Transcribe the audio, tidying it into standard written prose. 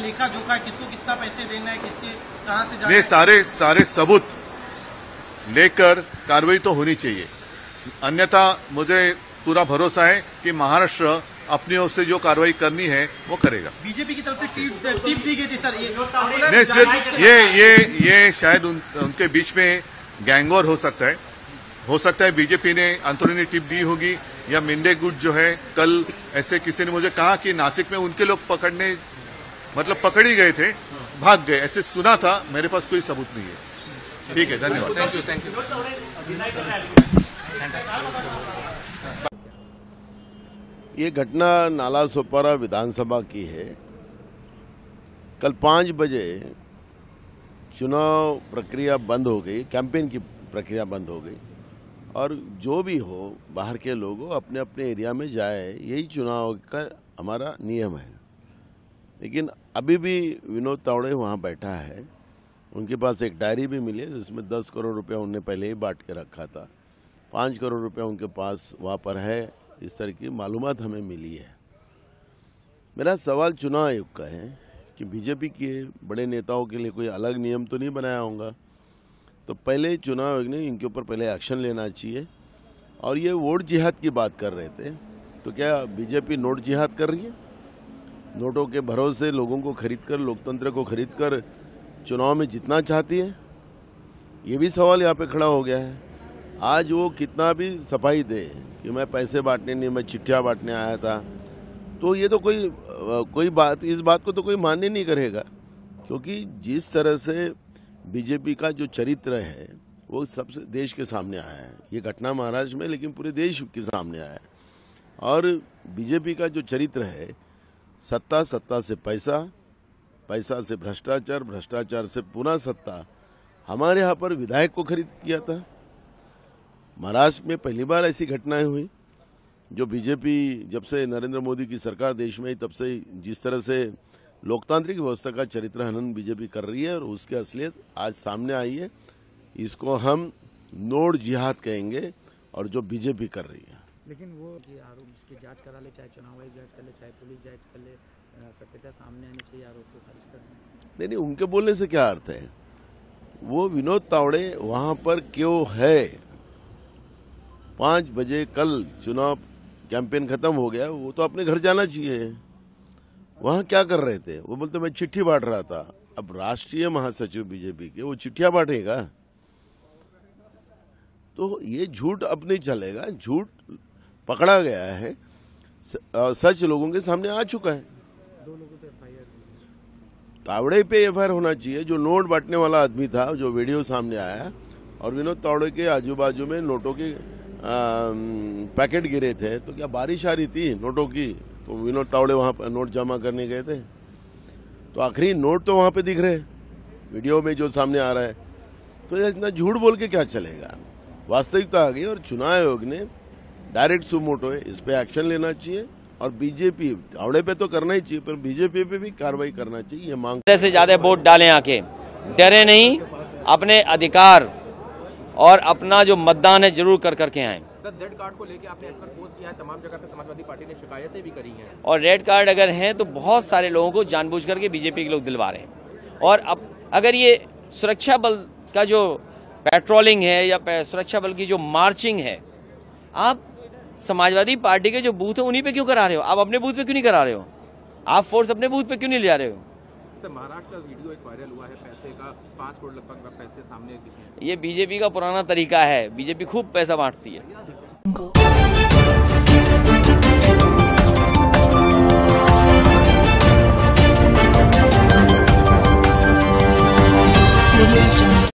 लेखा जोखा, किसको कितना पैसे देना है, किसके कहाँ से जाना ये है? सारे सबूत लेकर कार्रवाई तो होनी चाहिए। अन्यथा मुझे पूरा भरोसा है कि महाराष्ट्र अपनी ओर से जो कार्रवाई करनी है वो करेगा। बीजेपी की तरफ से टिप दी गई थी सर, नहीं, सिर्फ ये शायद उनके बीच में गैंगवॉर हो सकता है बीजेपी ने अंतरूनी टिप दी होगी, या मिंडे गुट जो है कल ऐसे किसी ने मुझे कहा कि नासिक में उनके लोग पकड़ ही गए थे, भाग गए, ऐसे सुना था, मेरे पास कोई सबूत नहीं है। ठीक है, धन्यवाद। Thank you. ये घटना नालासोपारा विधानसभा की है। कल 5 बजे चुनाव प्रक्रिया बंद हो गई, कैंपेन की प्रक्रिया बंद हो गई, और जो भी हो बाहर के लोग अपने अपने एरिया में जाए, यही चुनाव का हमारा नियम है। लेकिन अभी भी विनोद तावड़े वहाँ बैठा है, उनके पास एक डायरी भी मिली है जिसमें 10 करोड़ रुपया उनने पहले ही बांट के रखा था, 5 करोड़ रुपया उनके पास वहाँ पर है, इस तरह की मालूमात हमें मिली है। मेरा सवाल चुनाव आयोग का है कि बीजेपी के बड़े नेताओं के लिए कोई अलग नियम तो नहीं बनाया होगा, तो पहले चुनाव आयोग ने इनके ऊपर पहले एक्शन लेना चाहिए। और ये वोट जिहाद की बात कर रहे थे, तो क्या बीजेपी नोट जिहाद कर रही है? नोटों के भरोसे लोगों को खरीदकर, लोकतंत्र को खरीदकर चुनाव में जीतना चाहती है? ये भी सवाल यहाँ पे खड़ा हो गया है। आज वो कितना भी सफाई दे कि मैं पैसे बांटने नहीं, मैं चिट्ठियाँ बांटने आया था, तो ये तो कोई बात, इस बात को तो कोई मान्य नहीं करेगा, क्योंकि जिस तरह से बीजेपी का जो चरित्र है वो सबसे देश के सामने आया है। ये घटना महाराष्ट्र में, लेकिन पूरे देश के सामने आया है। और बीजेपी का जो चरित्र है, सत्ता, सत्ता से पैसा, पैसा से भ्रष्टाचार, भ्रष्टाचार से पुनः सत्ता। हमारे यहाँ पर विधायक को खरीद किया था। महाराष्ट्र में पहली बार ऐसी घटनाएं हुई, जो बीजेपी जब से नरेंद्र मोदी की सरकार देश में, तब से जिस तरह से लोकतांत्रिक व्यवस्था का चरित्र हनन बीजेपी कर रही है, और उसकी असलियत आज सामने आई है। इसको हम नोट जिहाद कहेंगे, और जो बीजेपी कर रही है। लेकिन वो आरोप की जांच करा ले, चाहे चुनाव आयोग जांच कर ले, चाहे पुलिस जांच कर ले, सत्यता सामने आनी चाहिए, आरोप को खारिज कर नहीं, उनके बोलने से क्या अर्थ है? वो विनोद तावड़े वहां पर क्यों है? 5 बजे कल चुनाव कैंपेन खत्म हो गया, वो तो अपने घर जाना चाहिए। वहां क्या कर रहे थे? वो बोलते मैं चिट्ठी बांट रहा था। अब राष्ट्रीय महासचिव बीजेपी के वो चिट्ठियां बांटेगा? तो ये झूठ अब नहीं चलेगा। झूठ पकड़ा गया है, सच लोगों के सामने आ चुका है। 2 लोगों पे एफआईआर, तावड़े पे एफआईआर होना चाहिए, जो नोट बांटने वाला आदमी था, जो वीडियो सामने आया, और विनोद तावड़े के आजू बाजू में नोटों के पैकेट गिरे थे। तो क्या बारिश आ रही थी नोटों की? तो विनोद तावड़े वहां पर नोट जमा करने गए थे, तो आखिरी नोट तो वहां पे दिख रहे वीडियो में जो सामने आ रहा है। तो ये इतना झूठ बोल के क्या चलेगा? वास्तविकता आ गई, और चुनाव आयोग ने डायरेक्ट सुमोटो है, इस पे एक्शन लेना चाहिए। और बीजेपी तावड़े पे तो करना ही चाहिए, पर बीजेपी पे भी कार्रवाई करना चाहिए, ये मांग। से ज्यादा वोट डालें, आके डरे नहीं, अपने अधिकार और अपना जो मतदान है जरूर करके आए। सर, रेड कार्ड को लेकर आपने एक्शन पोस्ट किया है, तमाम जगह पे समाजवादी पार्टी ने शिकायतें भी करी हैं, और रेड कार्ड अगर हैं तो बहुत सारे लोगों को जानबूझ करके बीजेपी के लोग दिलवा रहे हैं। और अब अगर ये सुरक्षा बल का जो पेट्रोलिंग है या सुरक्षा बल की जो मार्चिंग है, आप समाजवादी पार्टी के जो बूथ है उन्हीं पे क्यों करा रहे हो? आप अपने बूथ पे क्यों नहीं करा रहे हो? आप फोर्स अपने बूथ पे क्यों नहीं ले जा रहे हो? सर, महाराष्ट्र का वीडियो एक वायरल हुआ है, पैसे का 5 करोड़ लगभग पैसे सामने। ये बीजेपी का पुराना तरीका है, बीजेपी खूब पैसा बांटती है।